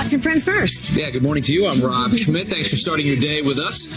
Fox and Friends First. Yeah, good morning to you. I'm Rob Schmidt. Thanks for starting your day with us.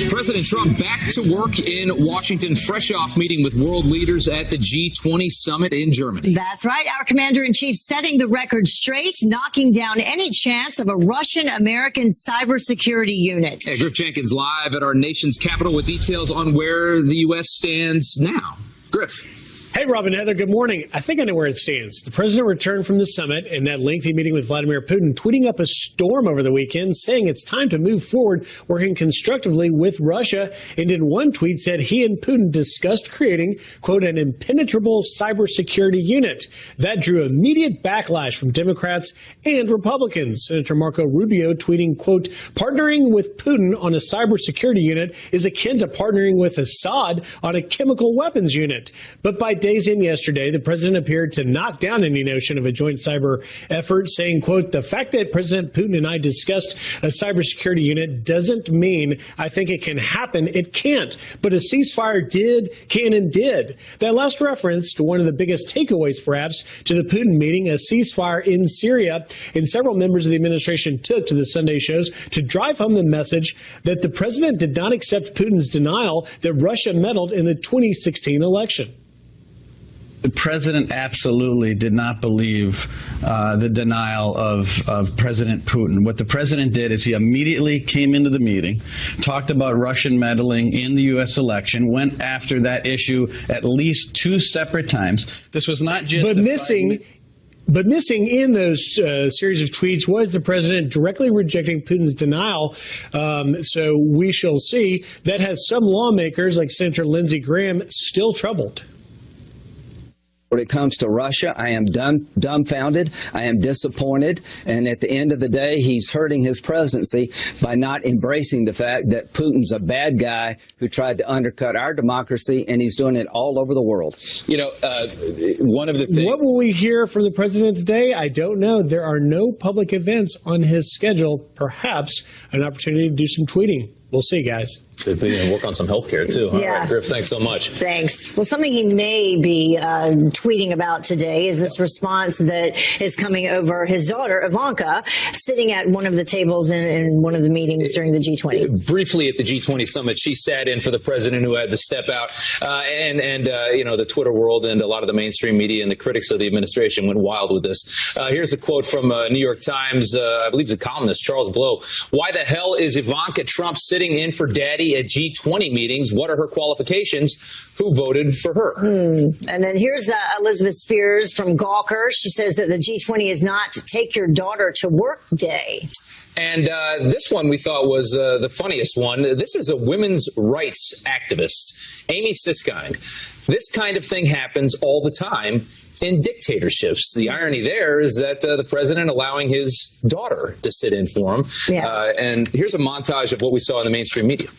President Trump back to work in Washington, fresh off meeting with world leaders at the G20 summit in Germany. That's right. Our commander-in-chief setting the record straight, knocking down any chance of a Russian-American cybersecurity unit. Hey, Griff Jenkins live at our nation's capital with details on where the U.S. stands now. Griff. Hey, Rob and Heather, good morning. I think I know where it stands. The president returned from the summit and that lengthy meeting with Vladimir Putin, tweeting up a storm over the weekend, saying it's time to move forward, working constructively with Russia. And in one tweet said he and Putin discussed creating, quote, an impenetrable cybersecurity unit. That drew immediate backlash from Democrats and Republicans. Senator Marco Rubio tweeting, quote, partnering with Putin on a cybersecurity unit is akin to partnering with Assad on a chemical weapons unit. But by days in yesterday, the president appeared to knock down any notion of a joint cyber effort, saying, quote, the fact that President Putin and I discussed a cybersecurity unit doesn't mean I think it can happen. It can't. But a ceasefire can and did. That last reference to one of the biggest takeaways, perhaps, to the Putin meeting, a ceasefire in Syria, and several members of the administration took to the Sunday shows to drive home the message that the president did not accept Putin's denial that Russia meddled in the 2016 election. The president absolutely did not believe the denial of President Putin. What the president did is he immediately came into the meeting, talked about Russian meddling in the U.S. election, went after that issue at least 2 separate times. This was not just But missing in those series of tweets was the president directly rejecting Putin's denial. So we shall see. That has some lawmakers, like Senator Lindsey Graham, still troubled. When it comes to Russia, I am dumbfounded. I am disappointed. And at the end of the day, he's hurting his presidency by not embracing the fact that Putin's a bad guy who tried to undercut our democracy, and he's doing it all over the world. You know, one of the things. What will we hear from the president today? I don't know. There are no public events on his schedule. Perhaps an opportunity to do some tweeting. We'll see, guys. Could be and work on some health care, too. Yeah. All right, Griff, thanks so much. Thanks. Well, something he may be tweeting about today is this response that is coming over his daughter, Ivanka, sitting at one of the tables in one of the meetings during the G20. Briefly at the G20 summit, she sat in for the president who had to step out. You know, the Twitter world and a lot of the mainstream media and the critics of the administration went wild with this. Here's a quote from New York Times, I believe the columnist, Charles Blow. Why the hell is Ivanka Trump sitting in for daddy at G20 meetings? What are her qualifications? Who voted for her? And then here's Elizabeth Spears from Gawker. She says that the G20 is not take your daughter to work day. And this one we thought was the funniest one. This is a women's rights activist, Amy Siskind. This kind of thing happens all the time in dictatorships. The irony there is that the president allowing his daughter to sit in for him. Yeah. And here's a montage of what we saw in the mainstream media.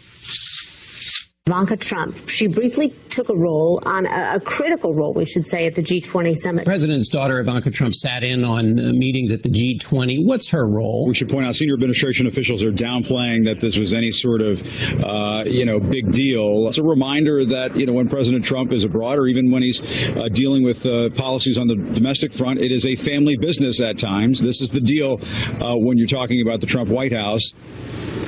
Ivanka Trump, she briefly took a role, on a critical role, we should say, at the G20 summit. The president's daughter, Ivanka Trump, sat in on meetings at the G20. What's her role? We should point out senior administration officials are downplaying that this was any sort of, big deal. It's a reminder that, when President Trump is abroad or even when he's dealing with policies on the domestic front, it is a family business at times. This is the deal when you're talking about the Trump White House.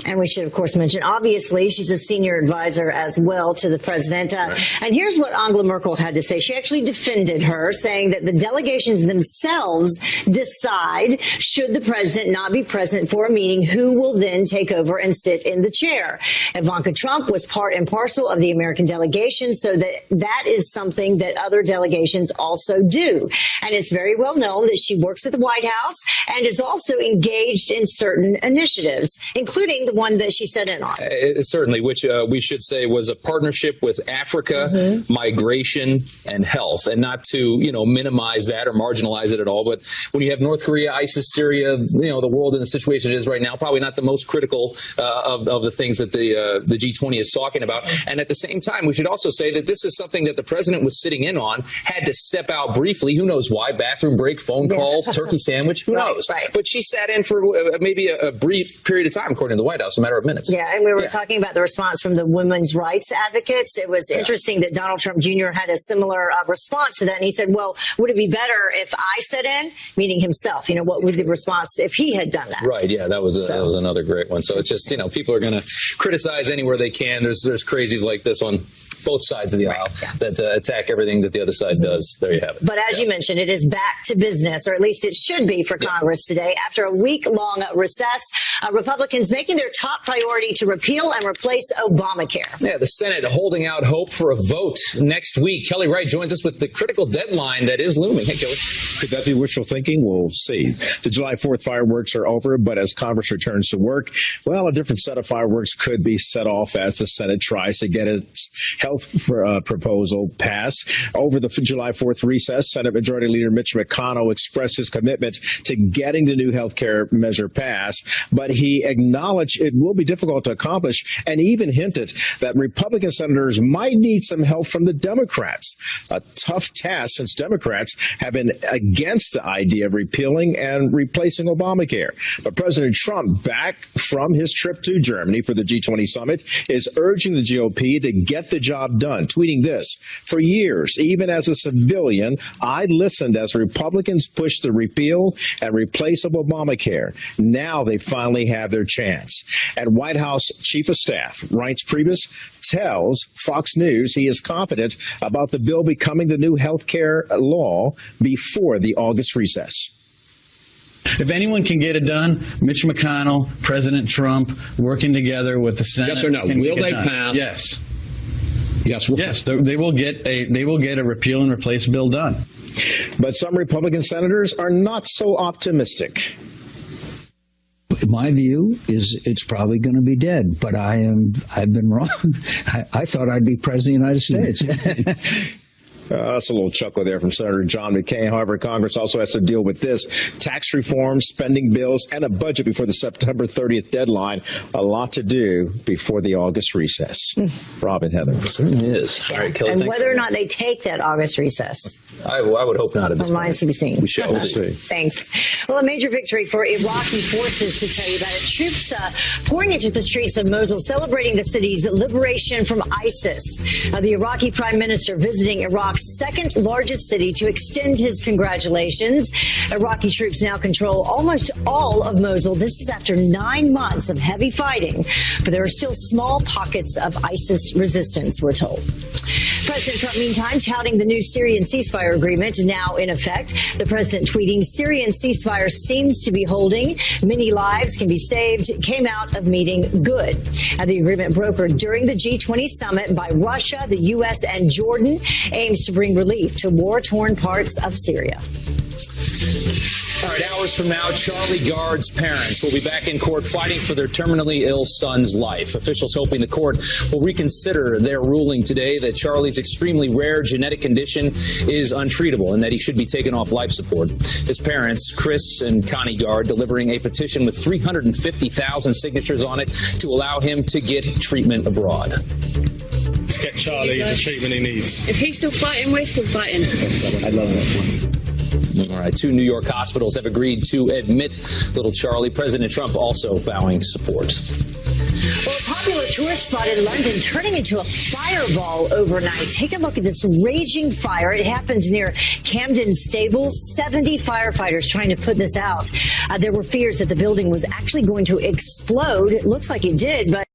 And we should, of course, mention, obviously, she's a senior advisor as well to the president. Right. And here's what Angela Merkel had to say. She actually defended her, saying that the delegations themselves decide, should the president not be present for a meeting, who will then take over and sit in the chair. Ivanka Trump was part and parcel of the American delegation, so that is something that other delegations also do. And it's very well known that she works at the White House and is also engaged in certain initiatives, including the one that she sat in on. Certainly, which we should say was a partnership with Africa, migration, and health. And not to, minimize that or marginalize it at all. But when you have North Korea, ISIS, Syria, the world in the situation it is right now, probably not the most critical of the things that the G20 is talking about. And at the same time, we should also say that this is something that the president was sitting in on, had to step out briefly. Who knows why? Bathroom break, phone call, turkey sandwich. Who knows? Right. But she sat in for maybe a brief period of time, according to the the White House in a matter of minutes. Yeah, and we were talking about the response from the women's rights advocates. It was interesting that Donald Trump Jr. had a similar response to that. And he said, well, would it be better if I sat in, meaning himself? You know, what would the response if he had done that? Right, yeah, that was another great one. So it's just, you know, people are going to criticize anywhere they can. There's crazies like this on both sides of the aisle that attack everything that the other side does. There you have it. But as you mentioned, it is back to business, or at least it should be for Congress today. After a week-long recess, Republicans making their top priority to repeal and replace Obamacare. Yeah, the Senate holding out hope for a vote next week. Kelly Wright joins us with the critical deadline that is looming. Hey, Kelly. Could that be wishful thinking? We'll see. The July 4th fireworks are over, but as Congress returns to work, well, a different set of fireworks could be set off as the Senate tries to get its health proposal passed. Over the July 4th recess, Senate Majority Leader Mitch McConnell expressed his commitment to getting the new health care measure passed, but he acknowledged it will be difficult to accomplish and even hinted that Republican senators might need some help from the Democrats. A tough task since Democrats have been against the idea of repealing and replacing Obamacare. But President Trump, back from his trip to Germany for the G20 summit, is urging the GOP to get the job done, tweeting this: "For years, even as a civilian, I listened as Republicans pushed the repeal and replace of Obamacare. Now they finally have their chance." And White House Chief of Staff Reince Priebus tells Fox News he is confident about the bill becoming the new health care law before the August recess. If anyone can get it done, Mitch McConnell, President Trump, working together with the Senate. Yes or no? Will they pass? Yes. Yes. They will get a repeal and replace bill done. But some Republican senators are not so optimistic. My view is it's probably going to be dead, but I've been wrong. I thought I'd be president of the United States. That's a little chuckle there from Senator John McCain. However, Congress also has to deal with this: tax reform, spending bills, and a budget before the September 30th deadline. A lot to do before the August recess. Robin, Heather. It certainly is. All right, Kelly, and thanks. whether or not they take that August recess I would hope not at this point. remains to be seen. We shall see. Thanks. Well, a major victory for Iraqi forces to tell you about it. Troops pouring into the streets of Mosul, celebrating the city's liberation from ISIS. The Iraqi prime minister visiting Iraq's second largest city to extend his congratulations. Iraqi troops now control almost all of Mosul. This is after 9 months of heavy fighting, but there are still small pockets of ISIS resistance, we're told. President Trump, meantime, touting the new Syrian ceasefire agreement now in effect. The president tweeting, "Syrian ceasefire seems to be holding. Many lives can be saved. Came out of meeting good." The agreement brokered during the G20 summit by Russia, the U.S., and Jordan aims to bring relief to war-torn parts of Syria. All right, hours from now, Charlie Gard's parents will be back in court fighting for their terminally ill son's life. Officials hoping the court will reconsider their ruling today that Charlie's extremely rare genetic condition is untreatable and that he should be taken off life support. His parents, Chris and Connie Gard, delivering a petition with 350,000 signatures on it to allow him to get treatment abroad. Let's get Charlie the treatment he needs. If he's still fighting, we're still fighting. I love that one. All right, 2 New York hospitals have agreed to admit little Charlie. President Trump also vowing support. Well, a popular tourist spot in London turning into a fireball overnight. Take a look at this raging fire. It happened near Camden Stables. 70 firefighters trying to put this out. There were fears that the building was actually going to explode. It looks like it did, but